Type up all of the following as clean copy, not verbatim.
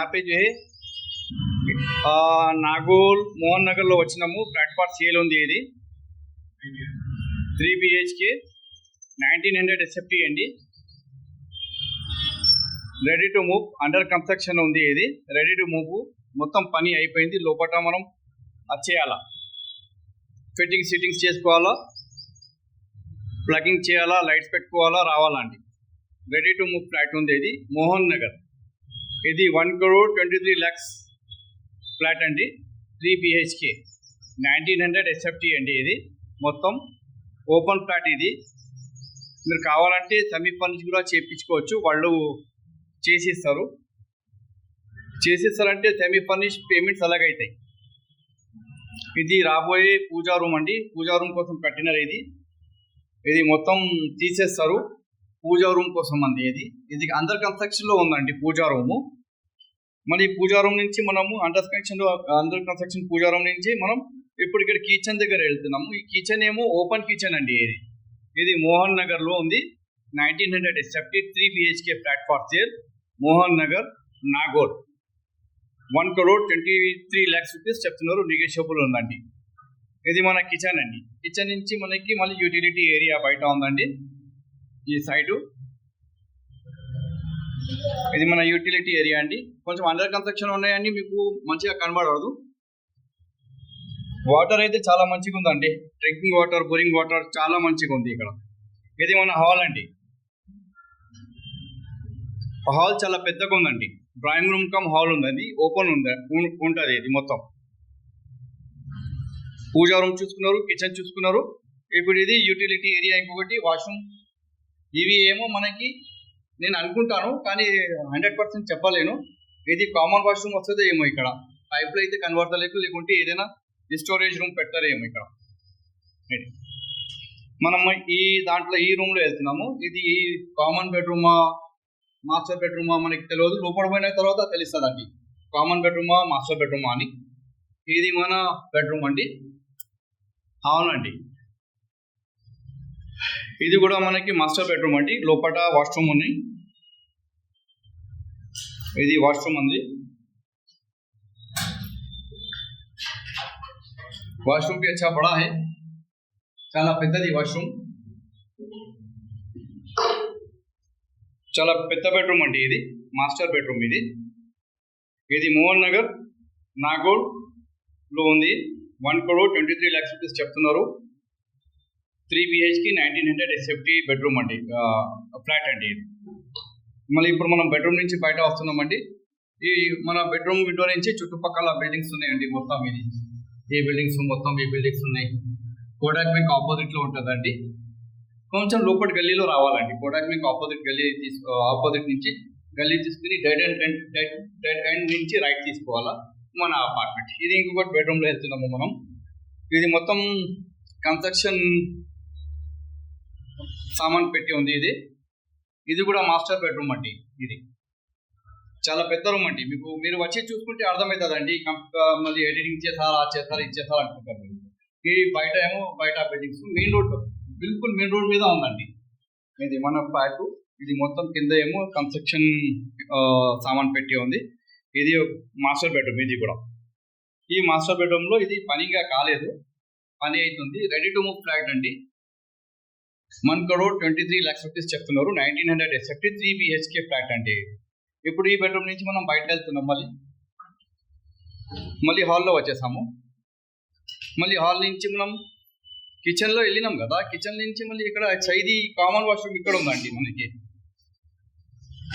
यहाँ पे जो है नागोल मोहन नगर లో వచ్చినాము. ప్లాట్ఫామ్ సేల్ ఉంది. ఇది 3 BHK 1900 SFT అండి. Ready to move, under construction ఉంది. ఇది రెడీ టు మూవ్, మొత్తం పని అయిపోయింది. లోపల మనం వచ్చేయాలా, ఫిట్టింగ్ సిట్టింగ్స్ చేసుకోవాలా, ప్లగింగ్ చేయాలా, లైట్స్ పెట్టుకోవాలా, రావాలండి. రెడీ టు మూవ్ ఫ్లాట్ ఉంది. ఇది మోహన్ నగర్. ఇది 1,23,00,000 ఫ్లాట్ అండి. 3 BHK 1900 SFT అండి. ఇది మొత్తం ఓపెన్ ఫ్లాట్. ఇది మీరు కావాలంటే సెమీ ఫర్నిష్ కూడా చేయించుకోవచ్చు, వాళ్ళు చేసిస్తారంటే సెమీ ఫర్నిష్ పేమెంట్స్ అలాగైతాయి. ఇది రాబోయే పూజా రూమ్ అండి. పూజా రూమ్ కోసం కట్టినారు. ఇది మొత్తం తీసేస్తారు పూజా రూమ్ కోసం అండి. ఇది అండర్ కన్స్ట్రక్షన్లో ఉందండి పూజా రూము. మరి పూజా రూమ్ నుంచి మనము అండర్ కన్స్ట్రక్షన్ పూజా రూమ్ నుంచి మనం ఇప్పుడు ఇక్కడ కిచెన్ దగ్గర వెళ్తున్నాము. ఈ కిచెన్ ఏమో ఓపెన్ కిచెన్ అండి. ఇది మోహన్ నగర్లో ఉంది. 1900 SFT 3 BHK flat far sale, Mohan Nagar, Nagole. 1,23,00,000 rupees చెప్తున్నారు. నెగోషియబుల్ ఉందండి. ఇది మన కిచెన్ అండి. కిచెన్ నుంచి మనకి మళ్ళీ యూటిలిటీ ఏరియా బయట ఉందండి. ఈ సైడు ఇది మన యూటిలిటీ ఏరియా అండి. కొంచెం అండర్ కన్స్ట్రక్షన్ ఉన్నాయండి, మీకు మంచిగా కనబడదు. వాటర్ అయితే చాలా మంచిగా ఉందండి. డ్రింకింగ్ వాటర్, బోరింగ్ వాటర్ చాలా మంచిగా ఉంది ఇక్కడ. ఇది మన హాల్ అండి. హాల్ చాలా పెద్దగా ఉందండి. డ్రాయింగ్ రూమ్ కమ్ హాల్ ఉంది. అది ఓపెన్ ఉంటుంది. ఇది మొత్తం పూజా రూమ్ చూసుకున్నారు, కిచెన్ చూసుకున్నారు. ఇప్పుడు ఇది యూటిలిటీ ఏరియా. ఇంకొకటి వాష్రూమ్. ఇవి ఏమో మనకి నేను అనుకుంటాను, కానీ 100% చెప్పలేను. ఇది కామన్ వాష్రూమ్ వస్తుందో ఏమో. ఇక్కడ పైప్లో అయితే కనబడతలేదు, లేకుంటే ఏదైనా స్టోరేజ్ రూమ్ పెట్టారేమో ఇక్కడ. మనం దాంట్లో ఈ రూమ్లో వెళ్తున్నాము. ఇది కామన్ బెడ్రూమా, మాస్టర్ బెడ్రూమా మనకి తెలియదు. లోపల పోయిన తర్వాత తెలుస్తుంది అండి, కామన్ బెడ్రూమా, మాస్టర్ బెడ్రూమా అని. ఇది మన బెడ్రూమ్ అండి. అవునండి, ఇది కూడా మనకి మాస్టర్ బెడ్రూమ్ అండి. లోపల వాష్రూమ్ ఉంది. ఇది వాష్రూమ్ ఉంది. వాష్రూమ్ भी अच्छा बड़ा है, చాలా పెద్దది వాష్రూమ్. చాలా పెద్ద బెడ్రూమ్ అండి. ఇది మాస్టర్ బెడ్రూమ్. ఇది మోహన్ నగర్, నాగోల్ లో ఉంది. 1,23,00,000 రూపీస్ చెప్తున్నారు. 3 BHK 1900 SFT బెడ్రూమ్ అండి, ఫ్లాట్ అండి. మళ్ళీ ఇప్పుడు మనం బెడ్రూమ్ నుంచి బయట వస్తున్నామండి. ఈ మన బెడ్రూమ్ విండో నుంచి చుట్టుపక్కల బిల్డింగ్స్ ఉన్నాయండి. మొత్తం ఈ బిల్డింగ్స్ ఉన్నాయి. కోడాక్ బ్యాంక్ ఆపోజిట్లో ఉంటుందండి. కొంచెం లోపలి గల్లీలో రావాలండి. కోడాక్ బ్యాంక్ ఆపోజిట్ నుంచి గల్లీ తీసుకుని డెడ్ ఎండ్ నుంచి రైట్ తీసుకోవాలా, మన అపార్ట్మెంట్. ఇది ఇంకొకటి బెడ్రూమ్లో వెళ్తున్నాము మనం. ఇది మొత్తం కన్స్ట్రక్షన్ సామాన్ పెట్టి ఉంది. ఇది కూడా మాస్టర్ బెడ్రూమ్ అండి. ఇది చాలా పెద్ద రూమ్ అండి. మీరు వచ్చి చూసుకుంటే అర్థమవుతుందండి. మళ్ళీ ఎడిటింగ్ చేస్తారా, ఇది చేస్తారా అనుకుంటారు. ఈ బయట బిల్డింగ్స్ మెయిన్ రోడ్, బిల్కుల్ మెయిన్ రోడ్ మీద ఉందండి. ఇది మన ఫ్లాట్. ఇది మొత్తం కింద ఏమో కన్స్ట్రక్షన్ సామాన్ పెట్టి ఉంది. ఇది మాస్టర్ బెడ్రూమ్. ఇది కూడా ఈ మాస్టర్ బెడ్రూమ్లో ఇది పనిగా కాలేదు, పని అవుతుంది. రెడీ టు మూవ్ ఫ్లాట్ అండి. 1,23,00,000 రూపీస్ చెప్తున్నారు. 1900 SFT 3 BHK ఫ్లాట్ అండి. ఇప్పుడు ఈ బెడ్రూమ్ నుంచి మనం బయటకు వెళ్తున్నాం. మళ్ళీ హాల్లో వచ్చేసాము. మళ్ళీ హాల్ నుంచి మనం కిచెన్లో వెళ్ళినాం కదా. కిచెన్ నుంచి మళ్ళీ ఇక్కడ ఇది కామన్ వాష్రూమ్ ఇక్కడ ఉందండి.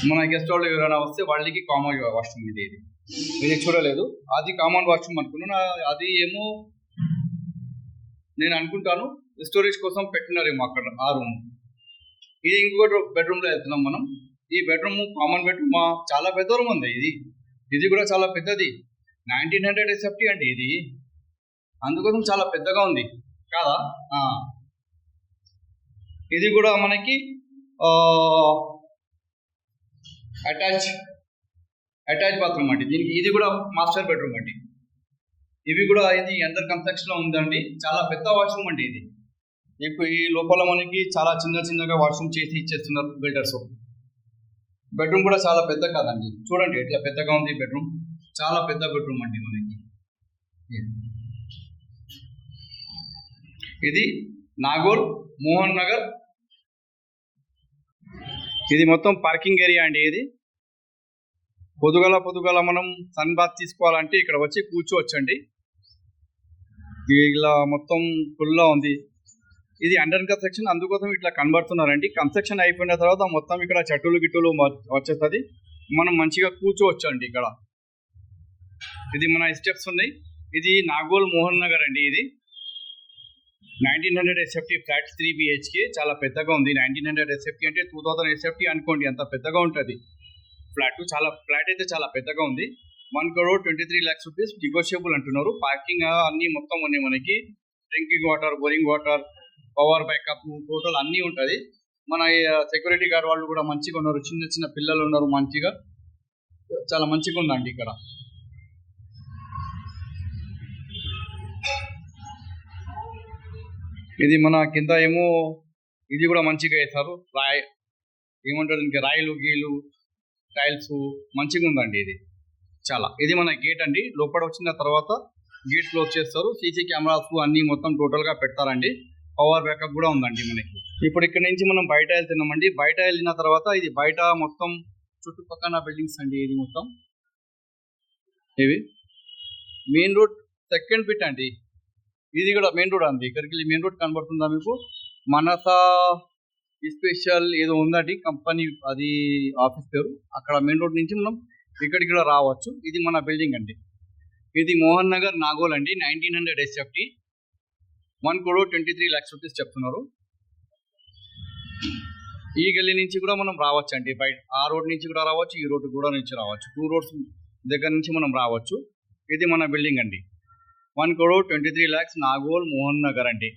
మన గెస్ట్ వాళ్ళు ఎవరైనా వస్తే వాళ్ళకి కామన్ వాష్రూమ్. ఇది చూడలేదు. అది కామన్ వాష్రూమ్ అనుకున్నాను. అది ఏమో నేను అనుకుంటాను స్టోరేజ్ కోసం పెట్టినారేమో అక్కడ ఆ రూమ్. ఇది ఇంకొకటి బెడ్రూమ్లో వెళ్తున్నాం మనం. ఈ బెడ్రూమ్ కామన్ బెడ్రూమ్ చాలా పెద్ద రూమ్ ఉంది. ఇది కూడా చాలా పెద్దది. 1900 SFT అండి. ఇది అందుకోసం చాలా పెద్దగా ఉంది కాదా. ఇది కూడా మనకి అటాచ్ బాత్రూమ్ అండి. ఇది కూడా మాస్టర్ బెడ్రూమ్ అండి. ఇవి కూడా ఇది అండర్ కన్స్ట్రక్షన్ లో ఉందండి. చాలా పెద్ద వాష్రూమ్ అండి. ఇప్పుడు ఈ లోపల మనకి చాలా చిన్నగా వాష్రూమ్ చేసి ఇచ్చేస్తున్నారు బిల్డర్స్. బెడ్రూమ్ కూడా చాలా పెద్ద కాదండి, చూడండి ఎట్లా పెద్దగా ఉంది బెడ్రూమ్, చాలా పెద్ద బెడ్రూమ్ అండి మనకి. ఇది నాగోల్ మోహన్ నగర్. ఇది మొత్తం పార్కింగ్ ఏరియా అండి. ఇది పొద్దుగల మనం సన్ బాత్ తీసుకోవాలంటే ఇక్కడ వచ్చి కూర్చోవచ్చండి. ఇలా మొత్తం ఫుల్గా ఉంది. ఇది అండర్ కన్స్ట్రక్షన్, అందుకోసం ఇట్లా కనబడుతున్నారండి. కన్స్ట్రక్షన్ అయిపోయిన తర్వాత మొత్తం ఇక్కడ చెట్టులు గిట్టులు వచ్చేస్తుంది, మనం మంచిగా కూర్చోవచ్చు అండి ఇక్కడ. ఇది మన స్టెప్స్ ఉన్నాయి. ఇది నాగోల్ మోహన్ నగర్ అండి. ఇది 1900 SFT ఫ్లాట్ 3 BHK, చాలా పెద్దగా ఉంది. 1900 SFT అంటే 2000 SFT అనుకోండి, అంత పెద్దగా ఉంటుంది ఫ్లాట్. ఫ్లాట్ అయితే చాలా పెద్దగా ఉంది. 1,23 lakhs రూపీస్ నెగోషియబుల్ అంటున్నారు. పార్కింగ్ అన్ని మొత్తం ఉన్నాయి మనకి. Drinking water, boring water, power backup, total అన్నీ ఉంటుంది. మన సెక్యూరిటీ గార్డ్ వాళ్ళు కూడా మంచిగా ఉన్నారు, చిన్న చిన్న పిల్లలు ఉన్నారు, మంచిగా చాలా మంచిగా ఉందండి ఇక్కడ. ఇది మన కింద ఏమో ఇది కూడా మంచిగా వేస్తారు, ఏమంటారు ఇంకా రాయిలు గీలు టైల్స్ మంచిగా ఉందండి. ఇది చాలా, ఇది మన గేట్ అండి. లోపల వచ్చిన తర్వాత గేట్ క్లోజ్ చేస్తారు, సీసీ కెమెరాస్ అన్ని మొత్తం టోటల్గా పెడతారండి. పవర్ బ్యాకప్ కూడా ఉందండి మనకి. ఇప్పుడు ఇక్కడ నుంచి మనం బయట వెళ్తున్నామండి. బయట వెళ్ళిన తర్వాత ఇది బయట మొత్తం చుట్టుపక్కల బిల్డింగ్స్ అండి. ఇది మొత్తం ఇవి మెయిన్ రోడ్ సెకండ్ బిట్ అండి. ఇది కూడా మెయిన్ రోడ్ అండి. ఇక్కడికి మెయిన్ రోడ్ కనబడుతుందా మీకు? మనసా స్పెషల్ ఏదో ఉందండి కంపెనీ, అది ఆఫీస్ పేరు. అక్కడ మెయిన్ రోడ్ నుంచి మనం ఇక్కడికి కూడా రావచ్చు. ఇది మన బిల్డింగ్ అండి. ఇది మోహన్ నగర్ నాగోల్ అండి. 1900 SFT, 1,23 lakhs రూపీస్ చెప్తున్నారు. ఈ గల్లీ నుంచి కూడా మనం రావచ్చు అండి. బయట ఆ రోడ్ నుంచి కూడా రావచ్చు, ఈ రోడ్ కూడా నుంచి రావచ్చు. 2 roads దగ్గర నుంచి మనం రావచ్చు. ఇది మన బిల్డింగ్ అండి. 1,23 lakhs నాగోల్ మోహన్ నగర్ అండి.